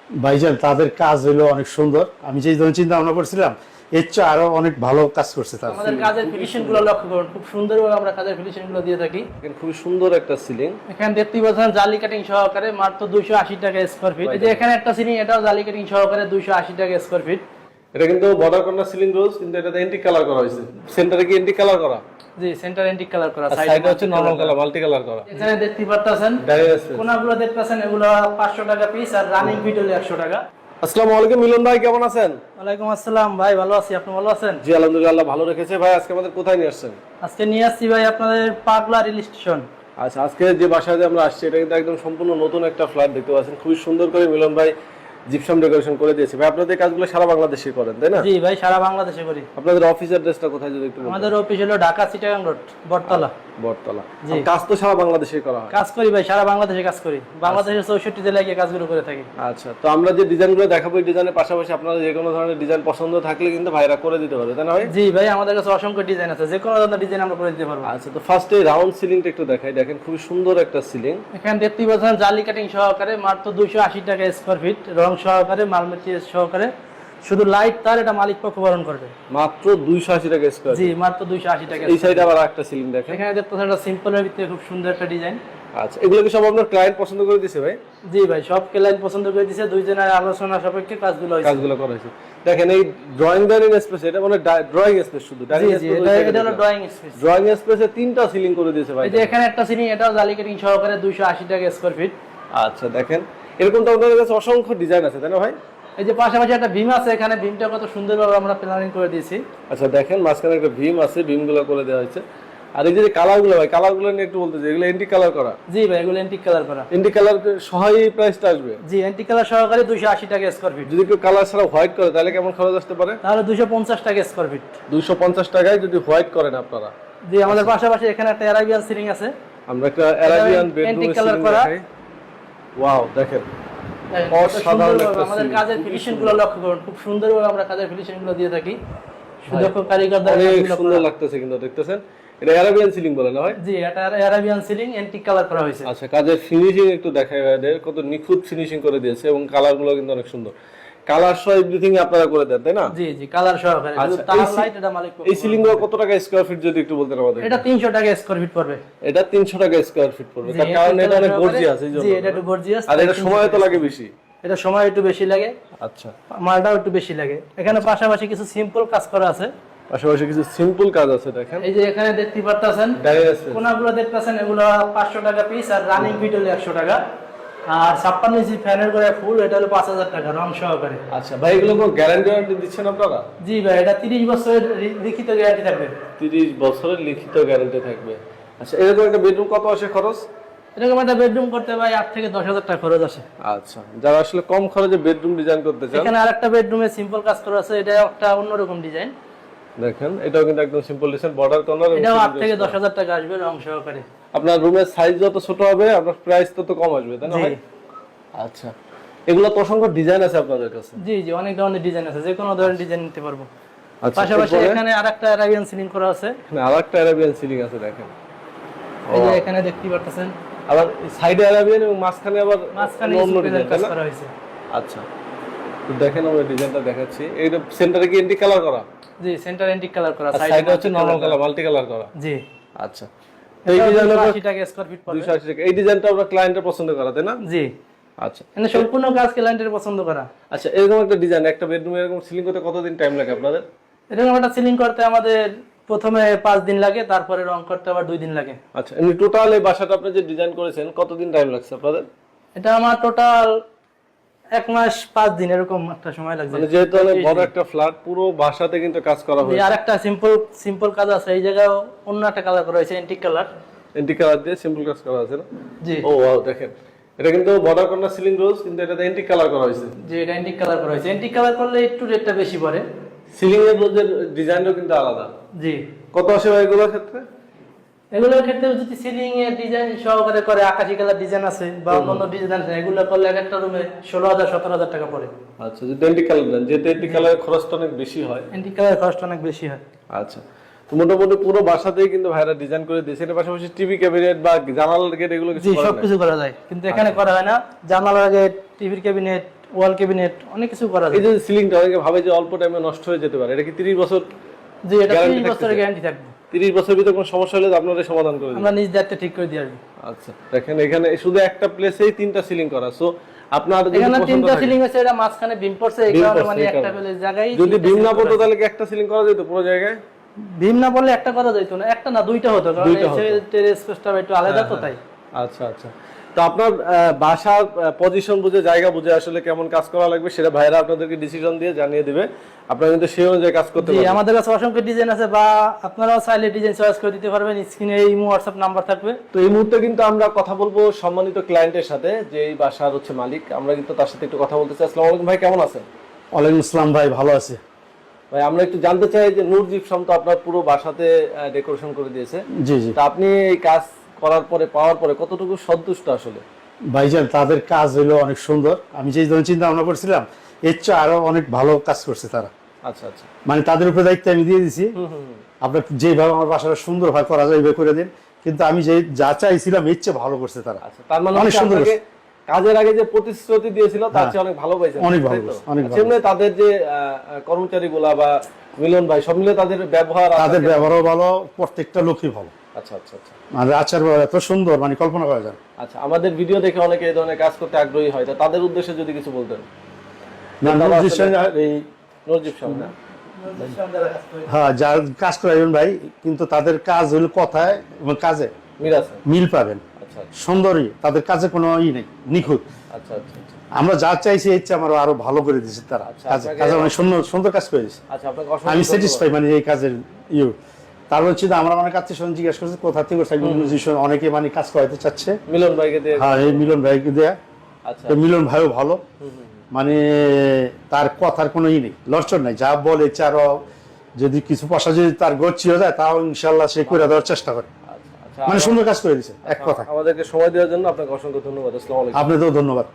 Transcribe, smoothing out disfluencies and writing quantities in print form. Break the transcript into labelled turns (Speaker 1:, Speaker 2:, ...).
Speaker 1: ভাইজান তাদের কাজ হলো অনেক সুন্দর। আমি যে ধরনের চিন্তা ভাবনা করছিলাম এর চেয়ে আরো অনেক ভালো কাজ করছে তারা।
Speaker 2: আমাদের কাজের ফিনিশিং গুলো লক্ষ্য করুন, খুব সুন্দরভাবে আমরা কাজের ফিনিশিং গুলো দিয়ে থাকি।
Speaker 3: দেখেন খুবই সুন্দর একটা সিলিং।
Speaker 2: এখানে দেখতে পাচ্ছেন জালি কাটিং সহকারে মাত্র 280 টাকা স্কয়ার ফিট। এই যে এখানে একটা সিলিং, এটাও জালি কাটিং সহকারে 280 টাকা স্কয়ার ফিট।
Speaker 3: এটা কিন্তু বর্ডার কর্নার সিলিং রোজ, কিন্তু এটাতে এন্টিক কালার করা হয়েছে। সেন্টারে কি এন্টিক কালার করা?
Speaker 2: জি, সেন্টার এন্টিক কালার করা,
Speaker 3: সাইডে হচ্ছে নরমাল কালার, মাল্টি কালার করা।
Speaker 2: এখানে দেখতে পাচ্ছেন কোনাগুলো দেখতেছেন, এগুলো 500 টাকা পিস, আর রানিং ফিট হলো 100 টাকা।
Speaker 3: আসসালামু আলাইকুম মিলন ভাই, কেমন আছেন?
Speaker 2: ওয়ালাইকুম আসসালাম ভাই, ভালো আছি, আপনি ভালো আছেন?
Speaker 3: জি আলহামদুলিল্লাহ, ভালো রেখেছে। ভাই আজকে আমাদের কোথায় নিয়ে আসছেন?
Speaker 2: আজকে নিয়ে আসছি ভাই আপনাদের পাগলা রেল স্টেশন।
Speaker 3: আচ্ছা, আজকে যে বাসায় আমরা আসছি এটা কিন্তু একদম সম্পূর্ণ নতুন একটা ফ্ল্যাট দেখতে পাচ্ছেন। খুবই সুন্দর করে মিলন ভাই জিপসাম ডেকোরেশন করে দিয়েছে। ভাই আপনাদের কাজগুলো সারা বাংলাদেশে করেন তাই না?
Speaker 2: জি ভাই, সারা বাংলাদেশে করি।
Speaker 3: আপনাদের অফিস অ্যাড্রেসটা কোথায় যদি একটু বলেন?
Speaker 2: আমাদের অফিস হলো ঢাকা চিটাগাং রোড, বটতলা।
Speaker 3: বটতলা।
Speaker 2: জি।
Speaker 3: কাজ তো সারা বাংলাদেশে করা হয়?
Speaker 2: কাজ করি ভাই, সারা বাংলাদেশে কাজ করি, বাংলাদেশের 64 জেলায় গিয়ে কাজগুলো করে থাকি।
Speaker 3: আচ্ছা, তো আমরা যে ডিজাইনগুলো দেখাবো এই ডিজাইনের পাশাপাশি আপনাদের যে কোনো ধরনের ডিজাইন পছন্দ থাকলে কিন্তু ভাইরা করে দিতে পারবে তাই না ভাই?
Speaker 2: জি ভাই, আমাদের কাছে অসংখ্য ডিজাইন আছে, যে কোনো ধরনের ডিজাইন আমরা করে দিতে পারবো।
Speaker 3: আচ্ছা, তো ফার্স্টে রাউন্ড সিলিংটা একটু দেখাই। দেখেন খুবই সুন্দর একটা সিলিং।
Speaker 2: এখানে দেখতেই পাচ্ছেন জালি কাটিং সহকারে মাত্র 280 টাকা স্কয়ার ফিট, রং সহকারে, মাল মেটেরিয়াল সহকারে, শুধু লাইট তার, এটা মালিক পক্ষ বহন করবে।
Speaker 3: মাত্র 280 টাকা স্কয়ার।
Speaker 2: জি, মাত্র 280 টাকা।
Speaker 3: এই সাইডে আবার একটা সিলিং দেখেন।
Speaker 2: এখানে দেখতেছেন একটা সিম্পলের ভিতরে খুব সুন্দর একটা ডিজাইন।
Speaker 3: আচ্ছা, এগুলো কি সব আপনার ক্লায়েন্ট পছন্দ করে দিয়েছে ভাই?
Speaker 2: জি ভাই, সব ক্লায়েন্ট পছন্দ করে দিয়েছে, দুইজনের আলোচনা সাপেক্ষে কাজগুলো হয়েছে।
Speaker 3: কাজগুলো করা হয়েছে। দেখেন এই ড্রয়িং ডাইনিং স্পেস, এটা মানে ড্রয়িং স্পেস শুধু ডাইনিং
Speaker 2: জি, এটা হলো ড্রয়িং স্পেস।
Speaker 3: ড্রয়িং স্পেসে তিনটা সিলিং করে দিয়েছে ভাই।
Speaker 2: এই যে এখানে একটা সিলিং, এটাও জালি কাটিং সহকারে 280 টাকা স্কয়ার ফিট।
Speaker 3: আচ্ছা, দেখেন এরকম তো আপনাদের কাছে অসংখ্য ডিজাইন আছে তাই না ভাই?
Speaker 2: এই যে পাশাপাশি একটা বিম আছে, এখানে বিমটা কত সুন্দরভাবে আমরা প্ল্যানিং করে দিয়েছি।
Speaker 3: আচ্ছা, দেখেন মাঝখানে একটা ভীম আছে, ভীমগুলো করে দেওয়া হয়েছে। আর এই যে কালারগুলো ভাই, কালারগুলো নিয়ে একটু বলতে চাই, এগুলো এন্টিক কালার করা?
Speaker 2: জি ভাই, এগুলো এন্টিক কালার করা।
Speaker 3: এন্টিক কালার সহায় এই প্রাইসটা আসবে?
Speaker 2: জি, এন্টিক কালার সহকারে 280 টাকা স্কয়ার ফিট।
Speaker 3: যদি কেউ কালার ছাড়া হোয়াইট করে তাহলে কেমন খরচ আসতে পারে?
Speaker 2: তাহলে 250 টাকা স্কয়ার ফিট।
Speaker 3: 250 টাকায় যদি হোয়াইট করেন আপনারা।
Speaker 2: জি, আমাদের পাশাপাশি এখানে একটা অ্যারাবিয়ান সিলিং আছে।
Speaker 3: আমরা একটা অ্যারাবিয়ান বেডরুম
Speaker 2: এন্টিক কালার করা।
Speaker 3: ওয়াও, দেখেন
Speaker 2: অসাধারণ একটা আমাদের কাজের ফিনিশিং গুলো লক্ষ্য করুন, খুব সুন্দরভাবে আমরা কাজের ফিনিশিং গুলো দিয়ে থাকি, সুদক্ষ কারিগর দ্বারা
Speaker 3: অনেক
Speaker 2: কাজগুলো
Speaker 3: সুন্দর
Speaker 2: করা।
Speaker 3: লাগতেছে কিন্তু দেখতেছেন। এটা অ্যারাবিয়ান সিলিং বলে না ভাই?
Speaker 2: জি, এটা অ্যারাবিয়ান সিলিং এন্টিক কালার করা হয়েছে।
Speaker 3: আচ্ছা, কাজের ফিনিশিং একটু দেখাই ভাইদের, কত নিখুঁত ফিনিশিং করে দিয়েছে এবং কালারগুলো কিন্তু অনেক সুন্দর। কালার সহ এভরিথিং আপনারা করে দেন তাই না?
Speaker 2: জি জি, কালার সহকারে, শুধু
Speaker 3: আচ্ছা,
Speaker 2: তার
Speaker 3: এই
Speaker 2: লাইট এটা মালিক পক্ষ।
Speaker 3: এই সিলিং গুলো কত টাকা স্কয়ার ফিট যদি একটু বলতেন আমাদের?
Speaker 2: এটা 300 টাকা স্কয়ার ফিট পড়বে।
Speaker 3: এটা 300 টাকা স্কয়ার ফিট পড়বে,
Speaker 2: জি,
Speaker 3: তার কারণ
Speaker 2: এন্টিক
Speaker 3: এটা অনেক
Speaker 2: কালার
Speaker 3: গর্জিয়াস এই জন্য।
Speaker 2: জি, এটা একটু গর্জিয়াস,
Speaker 3: আর এটা সময় তো লাগে বেশি।
Speaker 2: এটা সময় একটু বেশি লাগে।
Speaker 3: আচ্ছা,
Speaker 2: মালটাও একটু বেশি লাগে। এখানে পাশাপাশি কিছু সিম্পল কাজ করা আছে।
Speaker 3: পাশাপাশি কিছু সিম্পল কাজ আছে দেখেন।
Speaker 2: এই যে এখানে দেখতে পাচ্ছেন কোনাগুলো দেখতেছেন, এগুলো 500 টাকা পিস, আর রানিং ফিট হলো 100 টাকা। আর 56 ইঞ্চি ফ্যানের করে ফুল, এটা হলো 5000 টাকা রং সহকারে।
Speaker 3: আচ্ছা ভাই, এগুলো কোনো গ্যারান্টি দিচ্ছেন আপনারা?
Speaker 2: জি ভাই, এটা 30 বছরের লিখিত গ্যারান্টি থাকবে।
Speaker 3: 30 বছরের লিখিত গ্যারান্টি থাকবে। আচ্ছা, এরকম একটা বেডরুম কত আসে খরচ?
Speaker 2: এরকম একটা বেডরুম করতে ভাই 8 থেকে 10,000 টাকা খরচ আসে।
Speaker 3: আচ্ছা, যারা আসলে কম খরচে বেডরুম ডিজাইন করতে চান,
Speaker 2: এখানে আরেকটা বেডরুমে সিম্পল কাজ করা আছে, এটা একটা অন্যরকম ডিজাইন।
Speaker 3: দেখেন এটাও কিন্তু একদম সিম্পল ডিজাইন, বর্ডার কর্নার।
Speaker 2: এটাও 8 থেকে 10,000 টাকা আসবে রং সহকারে।
Speaker 3: আপনার রুমের সাইজ যত ছোট হবে আপনার প্রাইস তত কম আসবে তাই না
Speaker 2: জি
Speaker 3: ভাই? আচ্ছা, এগুলো তো অসংখ্য ডিজাইন আছে আপনাদের কাছে?
Speaker 2: জি জি, অনেক ধরনের ডিজাইন আছে, যে কোনো ধরনের ডিজাইন নিতে পারবো।
Speaker 3: আচ্ছা,
Speaker 2: পাশাপাশি এখানে আরেকটা অ্যারাবিয়ান সিলিং করা আছে।
Speaker 3: এখানে আরেকটা অ্যারাবিয়ান সিলিং আছে দেখেন।
Speaker 2: এই যে এখানে দেখতে পাচ্ছেন,
Speaker 3: আবার সাইডে অ্যারাবিয়ান এবং মাঝখানে আবার
Speaker 2: মাঝখানে
Speaker 3: অন্য ডিজাইন
Speaker 2: কাজ
Speaker 3: তাই না?
Speaker 2: করা হয়েছে।
Speaker 3: আচ্ছা, তো দেখেন আমরা ডিজাইনটা দেখাচ্ছি। এইটা সেন্টারে কি এন্টিক কালার করা?
Speaker 2: জি, সেন্টার এন্টিক কালার করা,
Speaker 3: সাইডে হচ্ছে নরমাল কালার, মাল্টি কালার করা।
Speaker 2: জি।
Speaker 3: আচ্ছা, এই ডিজাইনটা
Speaker 2: 280 টাকা স্কয়ার ফিট পড়বে।
Speaker 3: 280 টাকা। এই ডিজাইনটা আমরা ক্লায়েন্টের পছন্দ করা তাই না?
Speaker 2: জি।
Speaker 3: আচ্ছা,
Speaker 2: মানে সম্পূর্ণ কাজ ক্লায়েন্টের পছন্দ করা।
Speaker 3: আচ্ছা, এরকম একটা ডিজাইন একটা বেডরুমে এরকম সিলিং করতে কতদিন টাইম লাগে আপনাদের?
Speaker 2: এরকম একটা সিলিং করতে আমাদের প্রথমে 5 দিন লাগে, তারপরে রং করতে আবার 2 দিন লাগে।
Speaker 3: আচ্ছা, এমনি টোটাল এই বাসাটা আপনি যে ডিজাইন করেছেন কতদিন টাইম লাগছে আপনাদের?
Speaker 2: এটা আমার টোটাল 1 মাস 5 দিন এরকম একটা সময় লাগছে।
Speaker 3: মানে যেহেতু অনেক বড় একটা ফ্ল্যাট, পুরো বাসাতে কিন্তু কাজ করা হয়েছে।
Speaker 2: আর একটা সিম্পল কাজ আছে, এই জায়গায় অন্য একটা কালার করা হয়েছে, এন্টিক কালার।
Speaker 3: এন্টিক কালার দিয়ে সিম্পল কাজ করা আছে না?
Speaker 2: জি।
Speaker 3: ও ওয়াও, দেখেন এটা কিন্তু বর্ডার কর্নার সিলিং রোজ, কিন্তু এটাতে এন্টিক কালার করা হয়েছে।
Speaker 2: জি, এটা এন্টিক কালার করা হয়েছে। এন্টিক কালার করলে একটু রেটটা বেশি পড়ে।
Speaker 3: সিলিং এর রোজের ডিজাইনও কিন্তু আলাদা।
Speaker 2: জি।
Speaker 3: কত আসে ভাই এগুলোর ক্ষেত্রে?
Speaker 2: এগুলোর ক্ষেত্রে যদি সিলিং এর ডিজাইন সহকারে করে, আকাশি কালার ডিজাইন আছে বা অন্য ডিজাইন আছে, এগুলো করলে একটা রুমে 16,000-17,000 টাকা পড়ে।
Speaker 3: আচ্ছা, যদি এন্টিক কালার দেন, যেহেতু এন্টিক কালারের খরচটা অনেক বেশি হয়।
Speaker 2: এন্টিক কালার খরচটা অনেক বেশি হয়।
Speaker 3: আচ্ছা, তো মোটামুটি পুরো বাসাতেই কিন্তু ভাইরা ডিজাইন করে দিয়েছে। এর পাশাপাশি টিভি ক্যাবিনেট বা জানালার গেট এগুলো
Speaker 2: জি,
Speaker 3: কিছু করেন না?
Speaker 2: সবকিছু করা যায়, কিন্তু এখানে করা হয় না। জানালার গেট, টিভির ক্যাবিনেট, ওয়াল ক্যাবিনেট অনেক কিছু করা
Speaker 3: এই
Speaker 2: যায়।
Speaker 3: যে সিলিংটা অনেকে ভাবে যে অল্প টাইমে নষ্ট হয়ে যেতে পারে, এটা কি 30 বছর?
Speaker 2: জি, এটা
Speaker 3: guarantee
Speaker 2: 30 বছরের
Speaker 3: থাকতেছে?
Speaker 2: গ্যারান্টি থাকবে।
Speaker 3: 30 বছরের ভিতরে কোনো সমস্যা হলে আপনারা সমাধান করে দিবেন?
Speaker 2: আমরা নিজ দায়িত্বে ঠিক করে দিয়ে আসবো।
Speaker 3: আচ্ছা, দেখেন এখানে শুধু একটা প্লেসেই 3টা সিলিং করা। সো আপনার যদি
Speaker 2: এখানে
Speaker 3: পছন্দ
Speaker 2: 3টা
Speaker 3: থাকে-
Speaker 2: সিলিং আছে, এটা মাঝখানে বিম পড়ছে, এই
Speaker 3: বিম
Speaker 2: কারণে
Speaker 3: পড়ছে,
Speaker 2: মানে
Speaker 3: এই
Speaker 2: একটা
Speaker 3: কারণে।
Speaker 2: প্লেস জায়গায়
Speaker 3: যদি
Speaker 2: 3টা
Speaker 3: বিম না
Speaker 2: ceiling
Speaker 3: পড়তো
Speaker 2: করা
Speaker 3: তাহলে কি একটা সিলিং করা যেত পুরো জায়গায়?
Speaker 2: আছে। বিম না বললে একটা করা যেত না, একটা না দুইটা হতো, কারণ
Speaker 3: দুইটা হতো।
Speaker 2: টেরেস স্পেসটা একটু আলাদা তো তাই।
Speaker 3: আচ্ছা আচ্ছা। তো আপনার বাসার পজিশন বুঝে, জায়গা বুঝে আসলে কেমন কাজ করা লাগবে সেটা ভাইরা আপনাদেরকে ডিসিশন দিয়ে জানিয়ে দিবে। আপনারা কিন্তু সেই অনুযায়ী কাজ করতে
Speaker 2: জি,
Speaker 3: পারবেন।
Speaker 2: আমাদের কাছে অসংখ্য ডিজাইন আছে, বা আপনারাও চাইলে ডিজাইন চয়েস করে দিতে পারবেন। স্ক্রিনে ইমো হোয়াটসঅ্যাপ নাম্বার থাকবে।
Speaker 3: তো এই মুহূর্তে কিন্তু আমরা কথা বলবো সম্মানিত ক্লায়েন্টের সাথে, যে এই বাসার হচ্ছে মালিক। আমরা কিন্তু তার সাথে একটু কথা বলতে চাই। আসসালামু আলাইকুম ভাই, কেমন আছেন?
Speaker 1: ওয়ালাইকুম আসসালাম ভাই, ভালো আছি
Speaker 3: ভাই আমরা একটু জানতে চাই যে নূর জিপসাম তো আপনার পুরো বাসাতে ডেকোরেশন করে দিয়েছে।
Speaker 1: জি জি।
Speaker 3: তা আপনি এই কাজ করার পরে, পাওয়ার পরে কতটুকু সন্তুষ্ট আসলে?
Speaker 1: ভাইজান, তাদের কাজ হলো অনেক সুন্দর। আমি যে ধরনের চিন্তা ভাবনা করছিলাম এর চেয়ে আরো অনেক ভালো কাজ করছে তারা।
Speaker 3: আচ্ছা আচ্ছা।
Speaker 1: মানে তাদের উপরে দায়িত্ব আমি দিয়ে দিছি, আপনার যেভাবে আমার বাসাটা সুন্দর হয় করা যায় এইভাবে করে দিন। কিন্তু আমি যে যা চাইছিলাম এর চেয়ে ভালো করছে তারা।
Speaker 3: আচ্ছা, তার মানে
Speaker 1: অনেক
Speaker 3: হচ্ছে
Speaker 1: সুন্দর
Speaker 3: আপনাকে
Speaker 1: করছে।
Speaker 3: কাজের আগে যে প্রতিশ্রুতি দিয়েছিল তার
Speaker 1: হ্যাঁ।
Speaker 3: চেয়ে অনেক ভালো পাইছেন?
Speaker 1: অনেক ভালো
Speaker 3: তাই তো?
Speaker 1: করছে, অনেক
Speaker 3: আচ্ছা,
Speaker 1: ভালো।
Speaker 3: এমনি তাদের যে কর্মচারীগুলা বা মিলন ভাই, সব মিলে তাদের ব্যবহার,
Speaker 1: তাদের
Speaker 3: আচার-
Speaker 1: ব্যবহারও ভালো, প্রত্যেকটা লোকই ভালো।
Speaker 3: আচ্ছা আচ্ছা আচ্ছা।
Speaker 1: মানে আচার ব্যবহার এত সুন্দর, মানে কল্পনা করা যায় না।
Speaker 3: আচ্ছা, আমাদের ভিডিও দেখে অনেকে এই ধরনের কাজ করতে আগ্রহী হয়, তা তাদের উদ্দেশ্যে যদি কিছু বলতেন।
Speaker 1: না,
Speaker 3: তারা
Speaker 1: নূর
Speaker 3: আসলে-
Speaker 1: জিপসাম এই
Speaker 3: নূর জিপসাম না?
Speaker 1: হ্যাঁ, যার কাজ করাবেন ভাই, কিন্তু তাদের কাজ হলো কথায় এবং কাজে
Speaker 3: মিরাজ।
Speaker 1: মিল পাবেন।
Speaker 3: আচ্ছা
Speaker 1: সুন্দরী, তাদের কাজে কোনো নেই, নিখুঁত।
Speaker 3: আচ্ছা আচ্ছা আচ্ছা।
Speaker 1: আমরা যা চাইছি এর চেয়ে আমার আরো ভালো করে দিয়েছে তারা।
Speaker 3: আচ্ছা,
Speaker 1: কাজে
Speaker 3: আপনাকে-
Speaker 1: কাজে অনেক সুন্দর সুন্দর কাজ করে দিয়েছে।
Speaker 3: আচ্ছা, আপনাকে অসংখ্য
Speaker 1: আমি
Speaker 3: ধন্যবাদ।
Speaker 1: স্যাটিসফাই, মানে এই কাজের তারপর হচ্ছে যে আমরা অনেক আত্মীয় স্বজন জিজ্ঞাসা করছি কোথা থেকে করছে, অনেকে মানে কাজ করাতে চাচ্ছে।
Speaker 3: মিলন ভাইকে দিয়ে।
Speaker 1: হ্যাঁ, এই মিলন ভাইকে দেয়া।
Speaker 3: আচ্ছা
Speaker 1: তো মিলন ভাইও ভালো, মানে তার কথার কোনো নেই, লড়চড় নাই। যা বলে চারো, যদি কিছু পয়সা যদি তার গচ্ছিও যায় তাও ইনশাল্লাহ সে করে দেওয়ার চেষ্টা করে।
Speaker 3: আচ্ছা আচ্ছা।
Speaker 1: মানে সুন্দর কাজ করে দিয়েছে, এক কথা।
Speaker 3: আমাদেরকে সময় দেওয়ার জন্য আপনাকে অসংখ্য ধন্যবাদ। আসসালামু আলাইকুম।
Speaker 1: আপনাদেরও ধন্যবাদ।